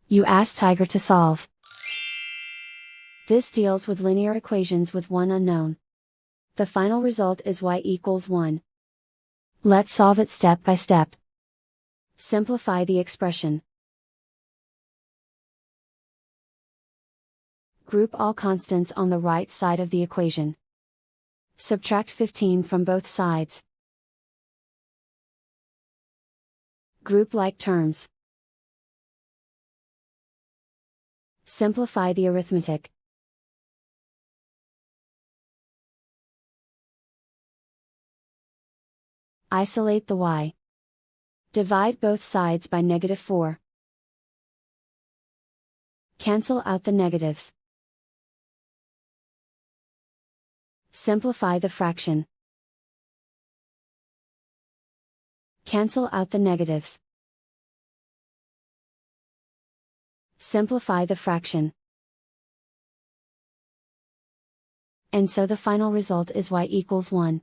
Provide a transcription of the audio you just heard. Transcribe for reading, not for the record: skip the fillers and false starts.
You ask Tiger to solve. This deals with linear equations with one unknown. The final result is y equals 1. Let's solve it step by step. Simplify the expression. Group all constants on the right side of the equation. Subtract 15 from both sides. Group like terms. Simplify the arithmetic. Isolate the y. Divide both sides by -4. Cancel out the negatives. Simplify the fraction. Cancel out the negatives. Simplify the fraction. And so the final result is y equals 1.